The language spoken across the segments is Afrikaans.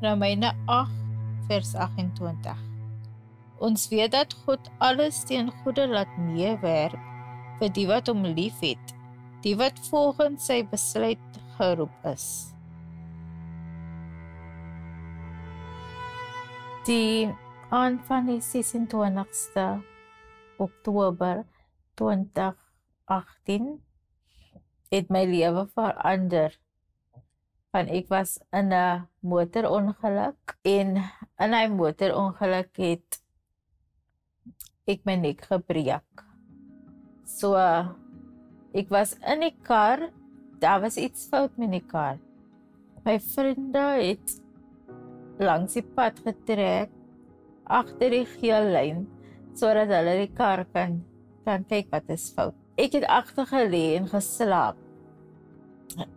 Romeine 8 vers 28. Ons weet dat God alles ten goeie laat meewerk vir die wat hom lief het, die wat volgens sy besluit geroep is. Die aand van die 26ste Oktober 2018 het my lewe verander. Want ek was in 'n motorongeluk en in hy motorongeluk het ek my nek gebreek. So ek was in die kar, daar was iets fout met die kar. My vriende het langs die pad getrek agter die geel lyn sodat hulle die kar kan kyk wat is fout. Ek het agter gelê en geslaap.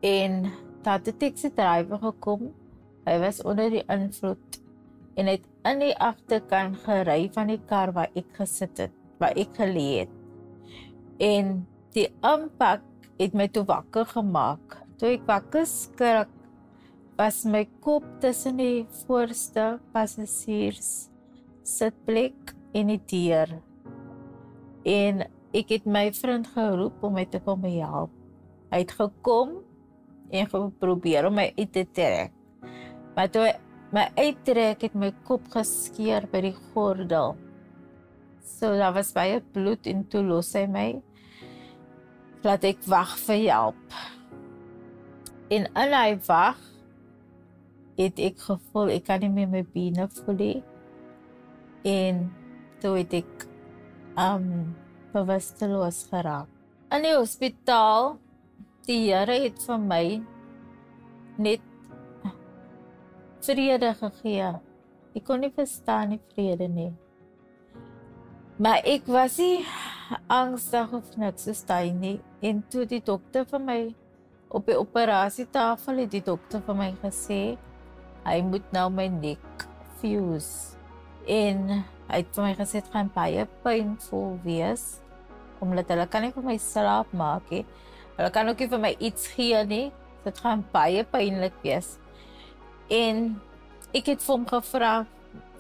En dat 'n taxi driver gekom, hy was onder die invloed en het in die agterkant gery van die kar waar ek gesit het, waar ek gelê het. En die impak het my toe wakker gemaak. Toe ek wakker skrik, was my kop tussen die voorste passasiers sitplek en die deur. En ek het my vriend geroep om my te kom help. Hy het gekom en geprobeer om my uit te trek. Maar toe my uittrek het my kop geskeur by die gordel. So daar was baie bloed en toe los hy my. Laat ek wag vir hulp. En in hy wag het ek gevoel ek kan nie meer my bene voel nie. En toe het ek bewusteloos geraak. In die hospitaal, die Here het vir my net vrede gegee. Ek kon nie verstaan die vrede nie. Maar ek was nie angstig of niks soos hy nie. En toe die dokter vir my op die operasietafel het die dokter vir my gesê, hy moet nou my nek fuse. En hy het vir my gesê het gaan baie pynvol wees, omdat hulle kan nie vir my slaap maak nie. Hulle kan ook nie vir my iets gee nie, dit gaan baie pynlik wees. En ek het vir hom gevra,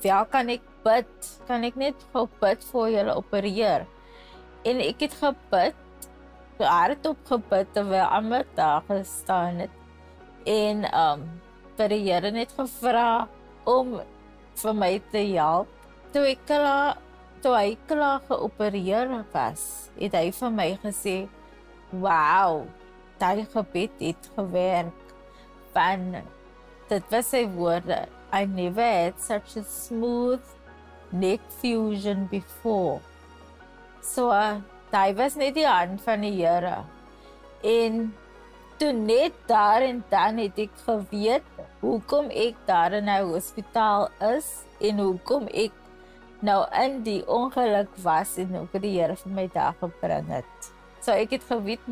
wel kan ek bid? Kan ek net gou bid voor julle opereer? En ek het gebid, hardop gebid terwyl almal daar gestaan het. En vir die Here net gevra om vir my te help. Toe hy klaar geopereer was, het hy vir my gesê, wow, daai gebed het gewerk. Van, dit was sy woorde, I never had such a smooth neck fusion before. So, daai was net die hand van die Here. En toe net daar en dan het ek geweet hoekom ek daar in die hospitaal is en hoekom ek nou in die ongeluk was en ook die Here vir my daar gebring het. So ek het geweet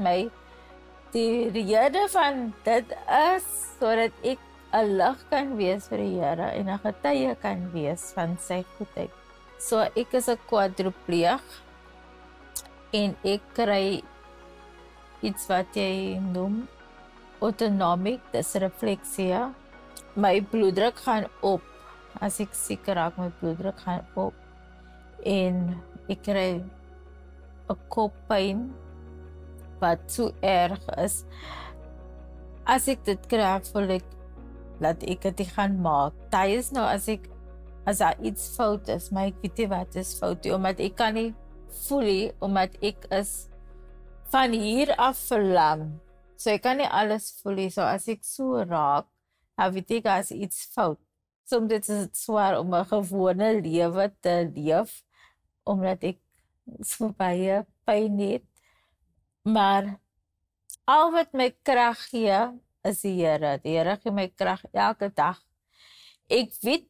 die rede van dit is sodat ek 'n lig kan wees vir die Here en 'n getuie kan wees van sy goedheid. So ek is 'n kwadripleeg en ek kry iets wat jy noem autonomic dysrefleksie. My bloeddruk gaan op. As ek siek raak, my bloeddruk gaan op. En ek kry 'n koppyn wat so erg is. As ek dit kry, voel ek dat ek dit gaan maak. Dit is nou as daar iets fout is, maar ek weet nie wat is fout nie, omdat ek kan nie voel nie, omdat ek is van hier af verlam. So ek kan nie alles voel nie. So as ek so raak, dan weet ek as iets fout. Soms is dit swaar om 'n gewone lewe te leef, omdat ek so baie pyn het. Maar al wat my krag gee, is die Here. Die Here gee my krag elke dag. Ek weet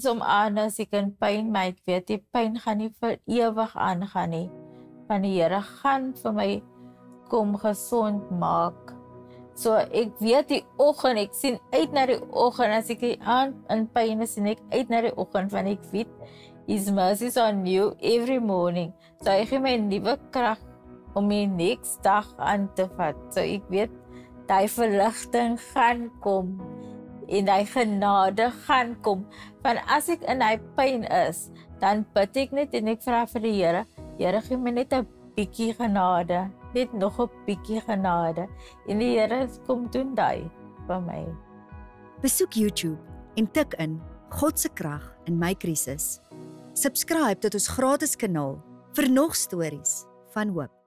as ek in pyn, maar ek weet die pyn gaan nie vir ewig aangaan nie. Want die Here gaan vir my kom gesond maak. So ek weet die oggend, ek sien uit na die oggend, as ek die aand in pyn is, sien ek uit na die oggend, want ek weet His mercies are new every morning. So hy gee my 'n nuwe krag om die next dag aan te vat. So ek weet, die verligting gaan kom. en hy genade gaan kom. Van as ek in hy pyn is, dan bid ek net en ek vra vir die Here, Here gee my net 'n bietjie genade, net nog 'n bietjie genade. En die Here kom doen daai vir my. Besoek YouTube en tik in God se krag in my krisis. Subscribe tot ons gratis kanaal vir nog stories van hoop.